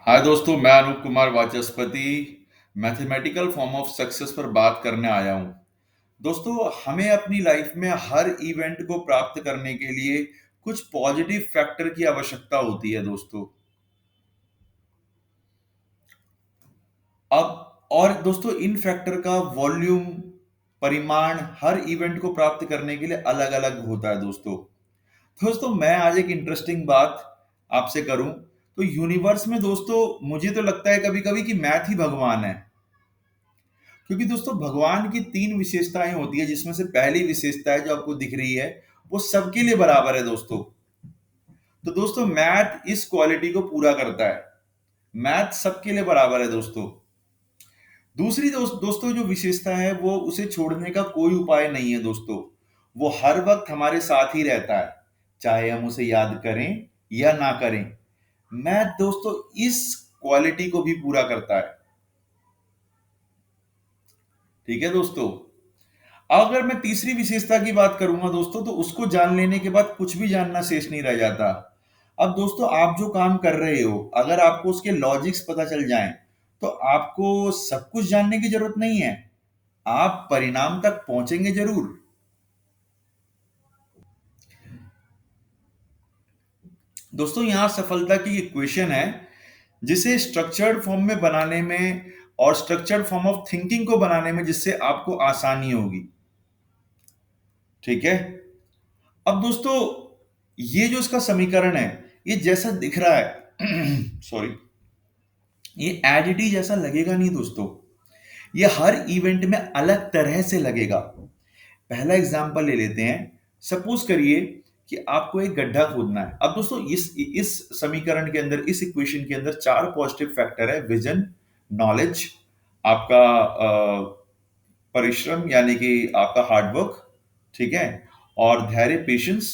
हाय दोस्तों, मैं अनूप कुमार वाचस्पति mathematical form of success पर बात करने आया हूँ। दोस्तों, हमें अपनी लाइफ में हर इवेंट को प्राप्त करने के लिए कुछ पॉजिटिव फैक्टर की आवश्यकता होती है दोस्तों। अब और दोस्तों इन फैक्टर का वॉल्यूम, परिमाण हर इवेंट को प्राप्त करने के लिए अलग-अलग होता है दोस्तों। दोस्तों मैं आज एक इंटरेस्टिंग बात आपसे करूं तो यूनिवर्स में दोस्तों मुझे तो लगता है कभी-कभी कि मैथ ही भगवान है। क्योंकि दोस्तों भगवान की 3 विशेषताएँ होती है जिसमें से पहली विशेषता है जो आपको दिख रही है, वो सबके लिए बराबर है दोस्तों। तो दोस्तों मैथ इस क्वालिटी को पूरा करता है। मैथ सबके लिए बराबर है दोस्तों। दूसरी दोस्तों जो विशेषता है वो उसे छोड़ने का कोई उपाय नहीं है दोस्तों। वो हर वक़्त हमारे साथ ही रहता है, चाहे हम उसे याद करें या ना करें। मैथ दोस्तों इस क्वालिटी को भी पूरा करता है। ठीक है दोस्तों? अगर मैं तीसरी विशेषता की बात करूंगा दोस्तों तो उसको जान लेने के बाद कुछ भी जानना शेष नहीं रह जाता। अब दोस्तों आप जो काम कर रहे हो अगर आपको उसके लॉजिक्स पता चल जाएं तो आपको सब कुछ जानने की जरूरत नहीं है। आप परिणाम तक पहुंचेंगे जरूर। दोस्तों यहाँ सफलता की इक्वेशन है जिसे स्ट्रक्चर्ड फॉर्म में बनाने में और स्ट्रक्चर्ड फॉर्म ऑफ थिंकिंग को बनाने में जिससे आपको आसानी होगी। ठीक है। अब दोस्तों ये जो इसका समीकरण है ये जैसा दिख रहा है सॉरी, ये एज इट इज जैसा लगेगा नहीं दोस्तों। ये हर इवेंट में अलग तरह से लगेगा। पहला एग्जांपल ले लेते हैं। सपोज करिए कि आपको एक गड्ढा खोदना है। अब दोस्तों इस समीकरण के अंदर, इस इक्वेशन के अंदर चार पॉजिटिव फैक्टर है। विजन, नॉलेज, आपका परिश्रम यानी कि आपका हार्डवर्क, ठीक है, और धैर्य, पेशेंस,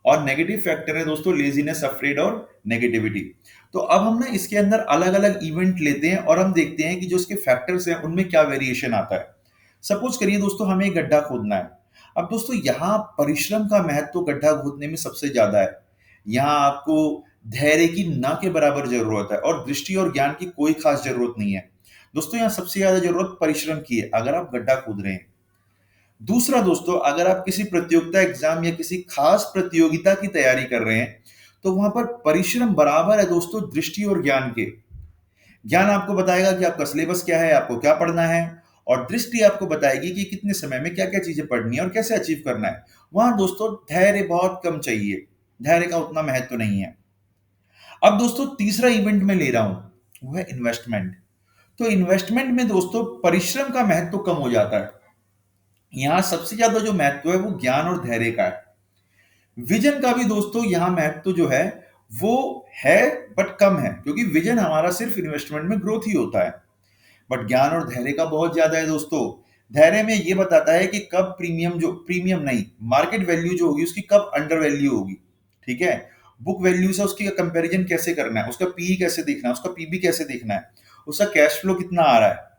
और नेगेटिव फैक्टर है दोस्तों लेजीनेस, अफ्रेड और नेगेटिविटी। तो अब हम ना इसके अंदर अलग अलग इवेंट लेते हैं और हम देखते हैं कि जो इसके फैक्टर्स हैं उनमें क्या वेरिएशन आता है। सपोज करिए दोस्तों हमें एक गड्ढा खोदना है। अब दोस्तों यहाँ परिश्रम का महत्व गड्ढा खोदने में सबसे ज्यादा है। यहाँ आपको धैर्य की ना के बराबर जरूरत है और दृष्टि और ज्ञान की कोई खास जरूरत नहीं है। दोस्तों यहाँ सबसे ज्यादा जरूरत परिश्रम की है अगर आप गड्ढा खोद रहे हैं। दूसरा दोस्तों अगर आप किसी प्रतियोगिता, एग्जाम या किसी खास प्रतियोगिता की तैयारी कर रहे हैं तो वहां पर परिश्रम बराबर है दोस्तों दृष्टि और ज्ञान के। ज्ञान आपको बताएगा कि आपका सिलेबस क्या है, आपको क्या पढ़ना है, और दृष्टि आपको बताएगी कि कितने समय में क्या क्या चीजें पढ़नी है और कैसे अचीव करना है। वहां दोस्तों धैर्य बहुत कम चाहिए, धैर्य का उतना महत्व नहीं है। अब दोस्तों तीसरा इवेंट में ले रहा हूं वो है इन्वेस्टमेंट। तो इन्वेस्टमेंट में दोस्तों परिश्रम का महत्व कम हो जाता है। यहां सबसे ज्यादा जो महत्व है वो ज्ञान और धैर्य का है। विजन का भी दोस्तों यहां महत्व जो है वो है, बट कम है, क्योंकि विजन हमारा सिर्फ इन्वेस्टमेंट में ग्रोथ ही होता है। बट ज्ञान और धैर्य का बहुत ज्यादा है दोस्तों। धैर्य में ये बताता है कि कब प्रीमियम नहीं, मार्केट वैल्यू जो होगी उसकी कब अंडर वैल्यू होगी। ठीक है। बुक वैल्यू से उसकी कंपैरिजन कैसे करना है, उसका पीई कैसे देखना है, उसका पीबी कैसे देखना है, उसका कैश फ्लो कितना आ रहा है।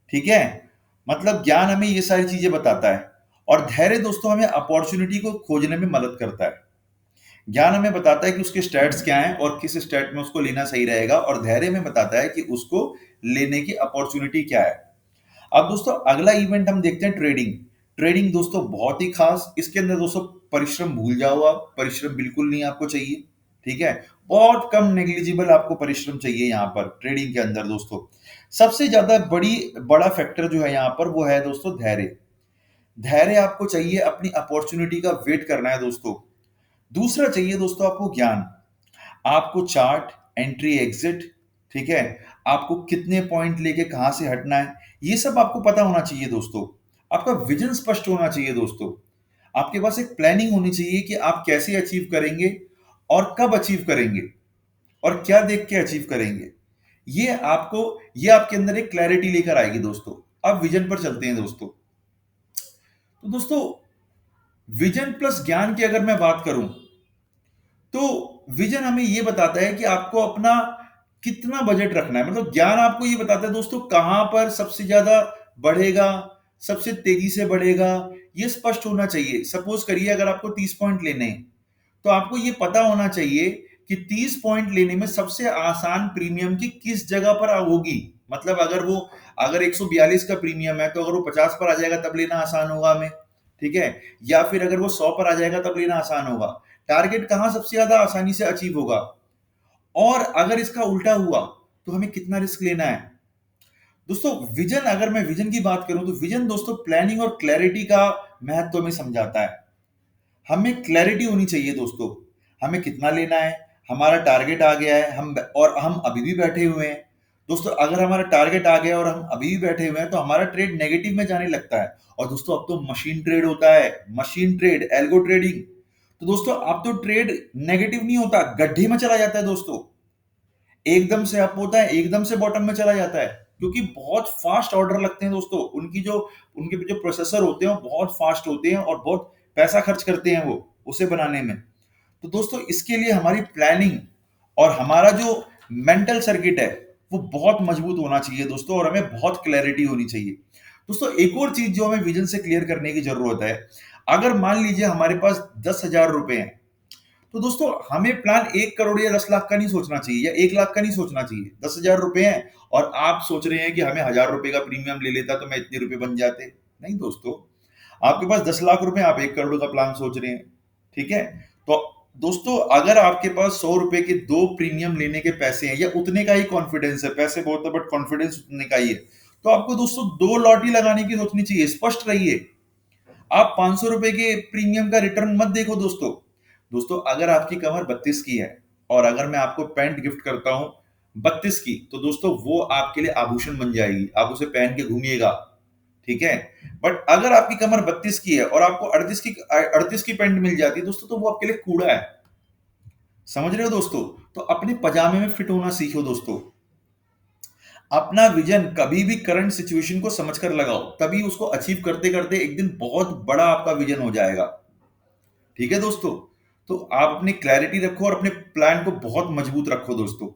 ठीक है। मतलब ज्ञान हमें ये सारी चीजें बताता है और धैर्य दोस्तों हमें अपॉर्चुनिटी को खोजने में मदद करता है। ज्ञान हमें बताता है कि उसके स्टैट्स क्या हैं और किस स्टैट में उसको लेना सही रहेगा, और धैर्य में बताता है कि उसको लेने की अपॉर्चुनिटी क्या है। अब दोस्तों अगला इवेंट हम देखते हैं ट्रेडिंग। ट्रेडिंग दोस्तों बहुत ही खास, इसके अंदर दोस्तों परिश्रम भूल जाओ, आप परिश्रम बिल्कुल नहीं आपको चाहिए। ठीक है। बहुत कम नेग्लिजिबल आपको परिश्रम चाहिए यहाँ पर ट्रेडिंग के अंदर दोस्तों। सबसे ज्यादा बड़ा फैक्टर जो है यहाँ पर वो है दोस्तों धैर्य। धैर्य आपको चाहिए, अपनी अपॉर्चुनिटी का वेट करना है दोस्तों। दूसरा चाहिए दोस्तों आपको ज्ञान। आपको चार्ट, एंट्री, एग्जिट, ठीक है, आपको कितने पॉइंट लेके कहां से हटना है, ये सब आपको पता होना चाहिए दोस्तों। आपका विजन स्पष्ट होना चाहिए दोस्तों। आपके पास एक प्लानिंग होनी चाहिए कि आप कैसे अचीव करेंगे और कब अचीव करेंगे और क्या देख के अचीव करेंगे। ये आपके अंदर एक क्लैरिटी लेकर आएगी दोस्तों। अब विजन पर चलते हैं दोस्तों। तो दोस्तों विजन प्लस ज्ञान की अगर मैं बात करूं तो विजन हमें यह बताता है कि आपको अपना कितना बजट रखना है। मतलब ज्ञान आपको ये बताता है दोस्तों कहां पर सबसे ज्यादा बढ़ेगा, सबसे तेजी से बढ़ेगा, ये स्पष्ट होना चाहिए। सपोज करिए अगर आपको 30 पॉइंट लेने हैं तो आपको ये पता होना चाहिए कि 30 पॉइंट लेने में सबसे आसान प्रीमियम की किस जगह पर होगी। मतलब अगर 142 का प्रीमियम है तो अगर वो 50 पर आ जाएगा तब लेना आसान होगा हमें, ठीक है, या फिर अगर वो 100 पर आ जाएगा तब लेना आसान होगा। टारगेट कहां सबसे ज्यादा आसानी से अचीव होगा, और अगर इसका उल्टा हुआ तो हमें कितना रिस्क लेना है। दोस्तों विजन, अगर मैं विजन की बात करूं तो विजन दोस्तों प्लानिंग और क्लैरिटी का महत्व में समझाता है। हमें क्लैरिटी होनी चाहिए दोस्तों, हमें कितना लेना है, हमारा टारगेट आ गया है, हम अभी भी बैठे हुए हैं। दोस्तों अगर हमारा टारगेट आ गया और हम अभी भी बैठे हुए हैं तो हमारा ट्रेड नेगेटिव में जाने लगता है। और दोस्तों अब तो मशीन ट्रेड होता है, मशीन ट्रेड, एल्गो ट्रेडिंग। तो दोस्तों अब तो ट्रेड नेगेटिव नहीं होता, गड्ढे में चला जाता है दोस्तों। एकदम से अप होता है, एकदम से बॉटम में चला जाता है, क्योंकि बहुत फास्ट ऑर्डर लगते हैं दोस्तों। उनके जो प्रोसेसर होते हैं वो बहुत फास्ट होते हैं और बहुत पैसा खर्च करते हैं वो उसे बनाने में। तो दोस्तों इसके लिए हमारी प्लानिंग और हमारा जो मेंटल सर्किट है वो बहुत मजबूत होना चाहिए दोस्तों, और हमें बहुत क्लैरिटी होनी चाहिए। दोस्तों एक और चीज जो हमें विजन से क्लियर करने की जरूरत है, अगर मान लीजिए हमारे पास 10,000 रुपए हैं, तो दोस्तों हमें प्लान 1 करोड़ या 10 लाख का नहीं सोचना चाहिए, या 1 लाख का नहीं सोचना चाहिए। 10,000 रुपए हैं और आप सोच रहे हैं कि हमें 1,000 रुपए का प्रीमियम ले लेता तो मैं इतने रुपए बन जाते। नहीं दोस्तों, आपके पास 10 लाख रुपए, आप 1 करोड़ का प्लान सोच रहे हैं, ठीक है। तो दोस्तों अगर आपके पास 100 रुपए के 2 प्रीमियम लेने के पैसे हैं, या उतने का ही कॉन्फिडेंस है, पैसे बहुत है बट कॉन्फिडेंस उतने का ही है, तो आपको दोस्तों 2 लॉटरी लगाने की सोचनी चाहिए। स्पष्ट रहिए, आप 500 रुपए के प्रीमियम का रिटर्न मत देखो दोस्तों। दोस्तों अगर आपकी कमर 32 की है और अगर मैं आपको पैंट गिफ्ट करता हूं 32 की, तो दोस्तों वो आपके लिए आभूषण बन जाएगी, आप उसे पहन के घूमिएगा, ठीक है। बट अगर आपकी कमर 32 की है और आपको 38 की पैंट मिल जाती है दोस्तों, तो वो आपके लिए कूड़ा है। समझ रहे हो दोस्तों? तो अपने पजामे में फिट होना सीखो दोस्तों। अपना विजन कभी भी करंट सिचुएशन को समझकर लगाओ, तभी उसको अचीव करते करते एक दिन बहुत बड़ा आपका विजन हो जाएगा, ठीक है दोस्तों। तो आप अपनी क्लैरिटी रखो और अपने प्लान को बहुत मजबूत रखो दोस्तों।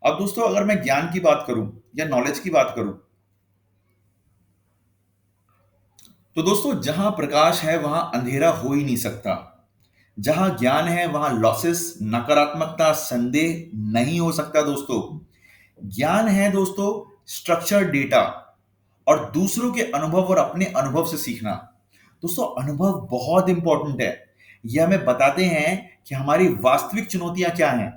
अब दोस्तों अगर मैं ज्ञान की बात करूं या नॉलेज की बात करूं, तो दोस्तों जहां प्रकाश है वहां अंधेरा हो ही नहीं सकता। जहां ज्ञान है वहां लॉसेस, नकारात्मकता, संदेह नहीं हो सकता दोस्तों। ज्ञान है दोस्तों स्ट्रक्चर डेटा और दूसरों के अनुभव और अपने अनुभव से सीखना। दोस्तों अनुभव बहुत इंपॉर्टेंट है, यह हमें बताते हैं कि हमारी वास्तविक चुनौतियां क्या हैं।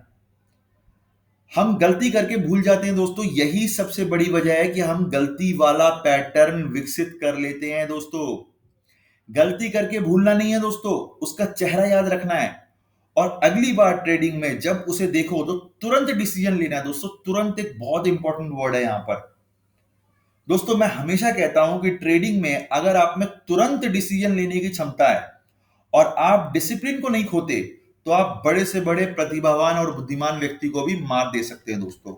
हम गलती करके भूल जाते हैं दोस्तों, यही सबसे बड़ी वजह है कि हम गलती वाला पैटर्न विकसित कर लेते हैं दोस्तों। गलती करके भूलना नहीं है दोस्तों, उसका चेहरा याद रखना है, और अगली बार ट्रेडिंग में जब उसे देखो तो तुरंत डिसीजन लेना है दोस्तों। तुरंत एक बहुत इंपॉर्टेंट वर्ड है यहां पर दोस्तों। मैं हमेशा कहता हूं कि ट्रेडिंग में अगर आप में तुरंत डिसीजन लेने की क्षमता है और आप डिसिप्लिन को नहीं खोते, तो आप बड़े से बड़े प्रतिभावान और बुद्धिमान व्यक्ति को भी मात दे सकते हैं दोस्तों।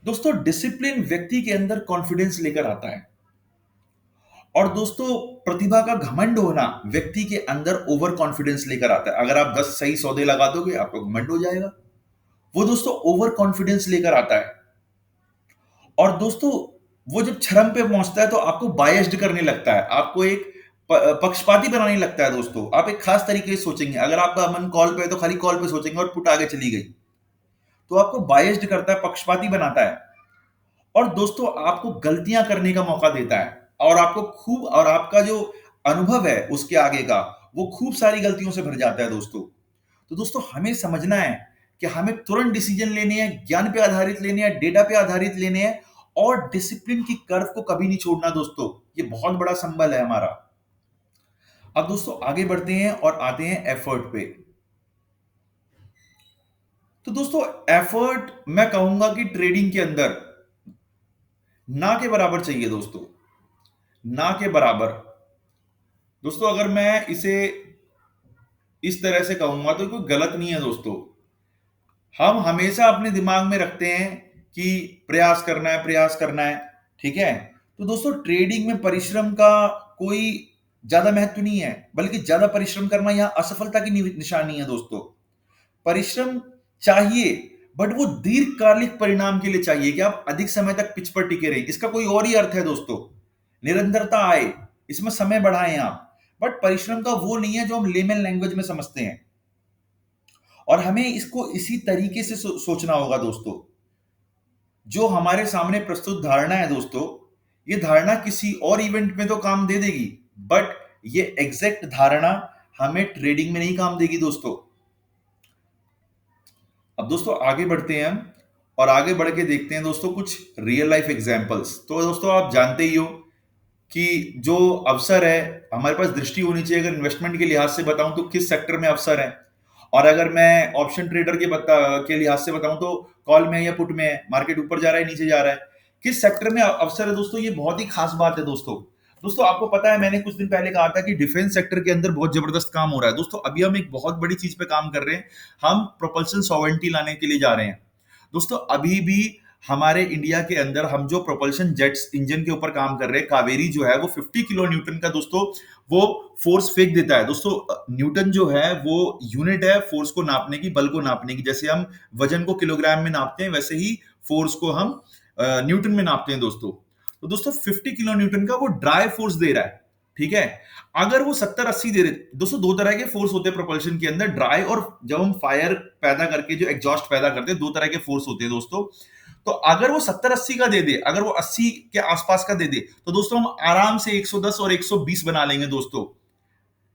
दोस्तों डिसिप्लिन व्यक्ति के अंदर कॉन्फिडेंस लेकर आता है, और दोस्तों प्रतिभा का घमंड होना व्यक्ति के अंदर ओवर कॉन्फिडेंस लेकर आता है। अगर आप 10 सही सौदे लगा दोगे आपको घमंड हो जाएगा, वो दोस्तों ओवर कॉन्फिडेंस लेकर आता है। और दोस्तों वो जब चरम पे पहुंचता है तो आपको बायस्ड करने लगता है, आपको एक पक्षपाती बनाने लगता है दोस्तों। आप एक खास तरीके से सोचेंगे, अगर आपका मन कॉल पे है तो खाली कॉल पे सोचेंगे और पुट आगे चली गई, तो आपको बायस्ड करता है, पक्षपाती बनाता है। और दोस्तों आपको गलतियां करने का मौका देता है, और आपको खूब, और आपका जो अनुभव है उसके आगे का वो खूब सारी गलतियों से भर जाता है दोस्तों। तो दोस्तों हमें समझना है कि हमें तुरंत डिसीजन लेने हैं, ज्ञान पे आधारित लेने हैं, डेटा पे आधारित लेने हैं, और डिसिप्लिन की कर्व को कभी नहीं छोड़ना दोस्तों। ये बहुत बड़ा संबल है हमारा। अब दोस्तों आगे बढ़ते हैं और आते हैं एफर्ट पे। तो दोस्तों एफर्ट मैं कहूंगा कि ट्रेडिंग के अंदर ना के बराबर चाहिए दोस्तों, ना के बराबर। दोस्तों अगर मैं इसे इस तरह से कहूंगा तो कोई गलत नहीं है दोस्तों। हम हमेशा अपने दिमाग में रखते हैं कि प्रयास करना है, प्रयास करना है, ठीक है। तो दोस्तों ट्रेडिंग में परिश्रम का कोई ज्यादा महत्व नहीं है, बल्कि ज्यादा परिश्रम करना यहां असफलता की निशानी है दोस्तों। परिश्रम चाहिए, बट वो दीर्घकालिक परिणाम के लिए चाहिए कि आप अधिक समय तक पिच पर टिके रहें। इसका कोई और ही अर्थ है दोस्तों, निरंतरता आए, इसमें समय बढ़ाएं आप। बट परिश्रम का वो नहीं है जो हम लेमन लैंग्वेज में समझते हैं। और हमें इसको इसी तरीके से सोचना होगा दोस्तों। जो हमारे सामने प्रस्तुत धारणा है दोस्तों, ये धारणा किसी और इवेंट में तो काम दे देगी, बट ये एग्जैक्ट धारणा हमें ट्रेडिंग में नहीं काम देगी दोस्तों। अब दोस्तों आगे बढ़ते हैं हम, और आगे बढ़ के देखते हैं दोस्तों कुछ रियल लाइफ एग्जांपल्स। तो दोस्तों आप जानते ही हो कि जो अवसर है, हमारे पास दृष्टि होनी चाहिए। अगर इन्वेस्टमेंट के लिहाज से बताऊं तो किस सेक्टर में अवसर है, और अगर मैं ऑप्शन ट्रेडर के लिहाज से बताऊं तो कॉल में है या पुट में है, मार्केट ऊपर जा रहा है नीचे जा रहा है, किस सेक्टर में अवसर है दोस्तों, ये बहुत ही खास बात है दोस्तों। दोस्तों आपको पता है, मैंने कुछ दिन पहले कहा था कि डिफेंस सेक्टर के अंदर बहुत जबरदस्त काम हो रहा है दोस्तों। अभी हम एक बहुत बड़ी चीज पे काम कर रहे हैं, हम प्रोपल्शन सॉवरेंटी लाने के लिए जा रहे हैं दोस्तों। अभी भी हमारे इंडिया के अंदर हम जो प्रोपल्शन जेट्स इंजन के ऊपर काम कर रहे हैं, कावेरी जो है वो 50 किलो न्यूटन का दोस्तों वो फोर्स फेंक देता है दोस्तों। न्यूटन जो है वो यूनिट है फोर्स को नापने की, बल को नापने की। जैसे हम वजन को किलोग्राम में नापते हैं, वैसे ही फोर्स को हम न्यूटन में नापते हैं दोस्तों। तो दोस्तों 50 किलो न्यूटन का वो ड्राई फोर्स दे रहा है, ठीक है। अगर वो 70-80 दे रहे, दोस्तों दो तरह के फोर्स होते हैं प्रोपल्शन के अंदर, ड्राई और जब हम फायर पैदा करके जो एग्जॉस्ट पैदा करते हैं, दो तरह के फोर्स होते हैं दोस्तों। तो अगर वो 70-80 का दे दे, अगर वो 80 के आसपास का दे दे, तो दोस्तों हम आराम से 110 और 120 बना लेंगे दोस्तों।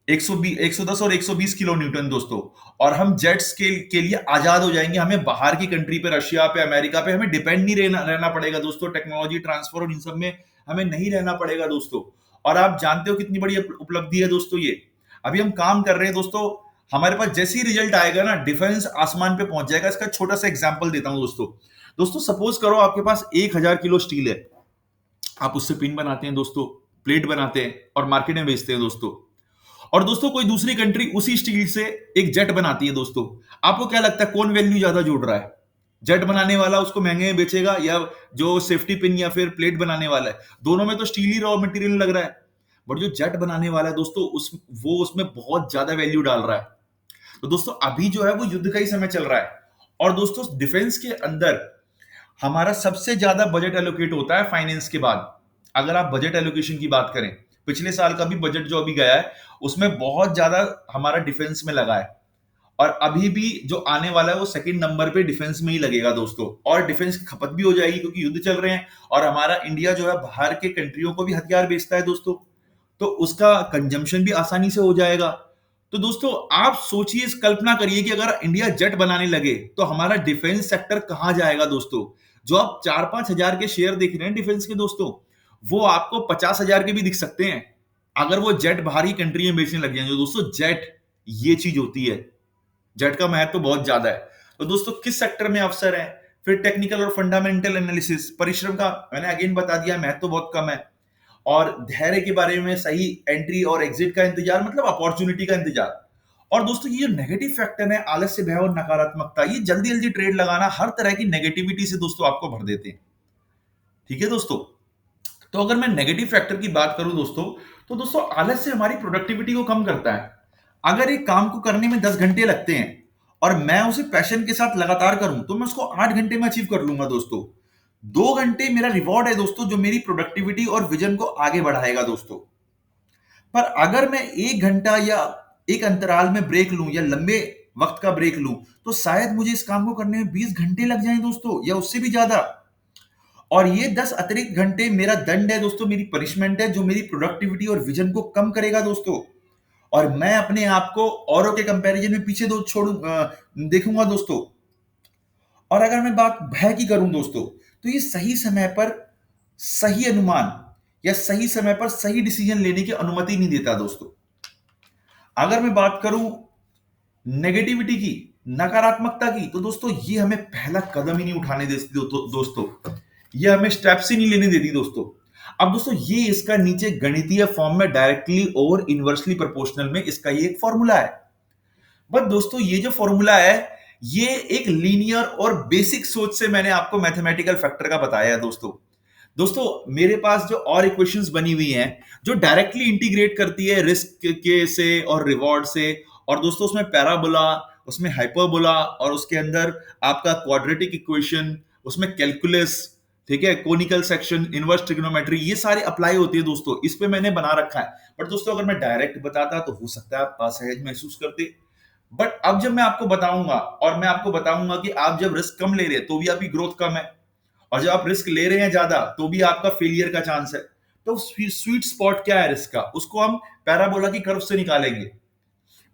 120, 110 और 120 किलो न्यूटन दोस्तों, और हम जेट्स के लिए आजाद हो जाएंगे। हमें बाहर की कंट्री पे, रशिया पे, अमेरिका पे हमें डिपेंड नहीं रहना पड़ेगा दोस्तों। टेक्नोलॉजी ट्रांसफर और इन सब में हमें नहीं रहना पड़ेगा दोस्तों। और आप जानते हो कितनी बड़ी उपलब्धि है दोस्तों ये। अभी हम काम कर रहे हैं दोस्तों, हमारे पास जैसे ही रिजल्ट आएगा ना, डिफेंस आसमान पे पहुंच जाएगा। इसका छोटा सा एग्जाम्पल देता हूं दोस्तों। दोस्तों सपोज करो आपके पास 1000 किलो स्टील है, आप उससे पिन बनाते हैं दोस्तों, प्लेट बनाते हैं और मार्केट में बेचते हैं दोस्तों। और दोस्तों कोई दूसरी कंट्री उसी स्टील से एक जेट बनाती है दोस्तों। आपको क्या लगता है कौन वैल्यू ज्यादा जोड़ रहा है? जेट बनाने वाला उसको महंगे में बेचेगा, या जो सेफ्टी पिन या फिर प्लेट बनाने वाला है? दोनों में तो स्टील ही रॉ मटेरियल लग रहा है, बट जो जेट बनाने वाला है दोस्तों वो उसमें बहुत ज्यादा वैल्यू डाल रहा है। तो दोस्तों अभी जो है वो युद्ध का ही समय चल रहा है, और दोस्तों डिफेंस के अंदर हमारा सबसे ज्यादा बजट एलोकेट होता है फाइनेंस के बाद। अगर आप बजट एलोकेशन की बात करें, पिछले साल का भी बजट जो अभी गया है, उसमें बहुत ज्यादा हमारा डिफेंस में लगा है, और अभी भी जो आने वाला है वो सेकंड नंबर पे डिफेंस में ही लगेगा दोस्तों। और डिफेंस की खपत भी हो जाएगी क्योंकि युद्ध चल रहे हैं, और हमारा इंडिया जो है बाहर के कंट्रियों को भी हथियार बेचता है दोस्तों, तो उसका कंजम्पशन भी आसानी से हो जाएगा। तो दोस्तों आप सोचिए, इस कल्पना करिए कि अगर इंडिया जेट बनाने लगे तो हमारा डिफेंस सेक्टर कहां जाएगा दोस्तों। जो आप 4-5 हजार के शेयर देख रहे हैं डिफेंस के दोस्तों, वो आपको 50,000 के भी दिख सकते हैं अगर वो जेट बाहरी कंट्री में बेचने लग जाएंगे दोस्तों। जेट ये चीज होती है, जेट का महत्व तो बहुत ज्यादा है। तो दोस्तों किस सेक्टर में अवसर है? फिर टेक्निकल और फंडामेंटल एनालिसिस, परिश्रम का मैंने अगेन बता दिया, महत्व तो बहुत कम है। और धैर्य के बारे में, सही एंट्री और एग्जिट का इंतजार, मतलब अपॉर्चुनिटी का इंतजार। और दोस्तों ये जो नेगेटिव फैक्टर है, आलस्य, भय और नकारात्मकता, ये जल्दी जल्दी ट्रेड लगाना, हर तरह की नेगेटिविटी से दोस्तों आपको भर देते हैं, ठीक है दोस्तों। तो अगर मैं नेगेटिव फैक्टर की बात करूं दोस्तों, तो दोस्तों आलस्य हमारी प्रोडक्टिविटी को कम करता है। अगर एक काम को करने में 10 घंटे लगते हैं और मैं उसे पैशन के साथ लगातार करूं, तो मैं उसको 8 घंटे में अचीव कर लूंगा दोस्तों। 2 घंटे मेरा रिवॉर्ड है दोस्तों, जो मेरी प्रोडक्टिविटी और विजन को आगे बढ़ाएगा दोस्तों। पर अगर मैं 1 घंटा या एक अंतराल में ब्रेक लूं या लंबे वक्त का ब्रेक लूं, तो शायद मुझे इस काम को करने में 20 घंटे लग जाएं दोस्तों, या उससे भी ज्यादा। और ये 10 अतिरिक्त घंटे मेरा दंड है दोस्तों, मेरी पनिशमेंट है, जो मेरी प्रोडक्टिविटी और विजन को कम करेगा दोस्तों। और मैं अपने आप को औरों के कंपैरिजन में पीछे देखूंगा दोस्तों। और अगर मैं बात भय की करूं दोस्तों, तो ये सही समय पर सही अनुमान या सही समय पर सही डिसीजन लेने की अनुमति नहीं देता दोस्तों। अगर मैं बात करूं नेगेटिविटी की, नकारात्मकता की, तो दोस्तों ये हमें पहला कदम ही नहीं उठाने देती दोस्तों, ये हमें स्टेप्स ही नहीं लेने देती दोस्तों। अब दोस्तों ये इसका नीचे गणितीय फॉर्म में डायरेक्टली और इनवर्सली प्रोपोर्शनल में इसका ये एक फॉर्मूला है। बट दोस्तों ये जो फॉर्मूला है, ये एक लीनियर और बेसिक सोच से मैंने आपको मैथमेटिकल फैक्टर का बताया है दोस्तों। दोस्तों मेरे पास जो और इक्वेशंस बनी हुई हैं, जो डायरेक्टली इंटीग्रेट करती है रिस्क के से और रिवॉर्ड से, और दोस्तों उसमें पैराबोला, उसमें हाइपरबोला, और उसके अंदर आपका क्वाड्रेटिक इक्वेशन, उसमें कैलकुलस, ठीक है, कोनिकल सेक्शन, इनवर्स ट्रिग्नोमेट्री, ये सारे अप्लाई होती है दोस्तों। इस पे मैंने बना रखा है। बट दोस्तों अगर मैं डायरेक्ट बताता तो हो सकता है आप असहज महसूस करते, बट अब जब मैं आपको बताऊंगा और मैं आपको बताऊंगा कि आप जब रिस्क कम ले रहे हैं तो भी आपकी ग्रोथ कम है, और जब आप रिस्क ले रहे हैं ज्यादा तो भी आपका फेलियर का चांस है। तो स्वीट स्पॉट क्या है रिस्क का, उसको हम पैराबोला की कर्व से निकालेंगे,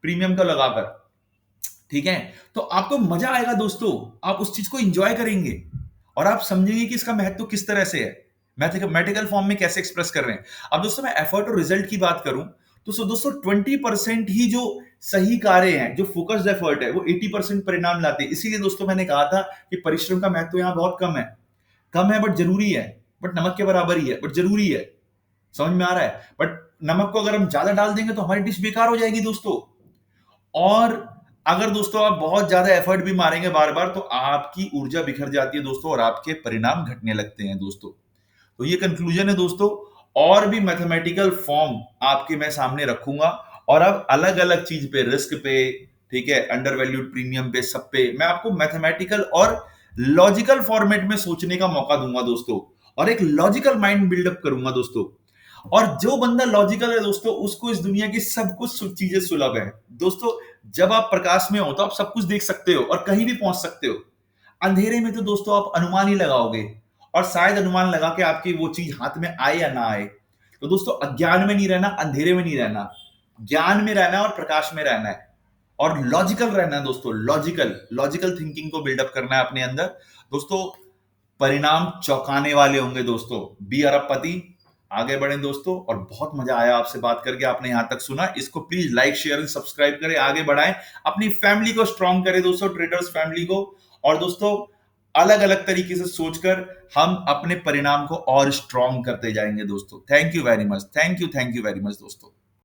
प्रीमियम का लगाकर। ठीक है, तो आपको मजा आएगा दोस्तों, आप उस चीज को एंजॉय करेंगे और आप समझेंगे कि इसका महत्व किस तरह से है, मैथमेटिकल फॉर्म में कैसे एक्सप्रेस कर रहे हैं। अब दोस्तों मैं एफर्ट और रिजल्ट की बात करूं तो दोस्तों 20% ही जो सही कार्य हैं, जो फोकस्ड एफर्ट है, वो 80% परिणाम लाते हैं। इसीलिए दोस्तों मैंने कहा था कि परिश्रम का महत्व यहां बहुत कम है। कम है बट जरूरी है, बट नमक के बराबर ही है बट जरूरी है। समझ में आ रहा है? बट नमक को अगर हम ज्यादा डाल देंगे तो हमारी डिश बेकार हो जाएगी दोस्तों। और अगर दोस्तों आप बहुत ज्यादा एफर्ट भी मारेंगे बार बार तो आपकी ऊर्जा बिखर जाती है दोस्तों, और आपके परिणाम घटने लगते हैं दोस्तों। तो ये कंक्लूजन है दोस्तों। और भी मैथमेटिकल फॉर्म आपके मैं सामने रखूंगा, और अब अलग अलग चीज पे, रिस्क पे, ठीक है, अंडर वैल्यूड प्रीमियम पे, सब पे मैं आपको मैथमेटिकल और लॉजिकल फॉर्मेट में सोचने का मौका दूंगा दोस्तों, और एक लॉजिकल माइंड बिल्डअप करूंगा दोस्तों। और जो बंदा लॉजिकल है दोस्तों, उसको इस दुनिया की सब कुछ चीजें सुलभ है दोस्तों। जब आप प्रकाश में हो तो आप सब कुछ देख सकते हो और कहीं भी पहुंच सकते हो। अंधेरे में तो दोस्तों आप अनुमान ही लगाओगे, और शायद अनुमान लगा के आपकी वो चीज हाथ में आए या ना आए। तो दोस्तों अज्ञान में नहीं रहना, अंधेरे में नहीं रहना, ज्ञान में रहना है और प्रकाश में रहना है, और लॉजिकल रहना है दोस्तों। लॉजिकल लॉजिकल थिंकिंग को बिल्डअप करना है अपने अंदर दोस्तों। परिणाम चौंकाने वाले होंगे दोस्तों। बी अरबपति। आगे बढ़े दोस्तों, और बहुत मजा आया आपसे बात करके, आपने यहां तक सुना, इसको please like share and subscribe करें, आगे बढ़ाएं, अपनी फैमिली को स्ट्रांग करें दोस्तों, ट्रेडर्स फैमिली को। और दोस्तों अलग अलग तरीके से सोचकर हम अपने परिणाम को और स्ट्रांग करते जाएंगे दोस्तों। Thank you very much, thank you very much दोस्तों।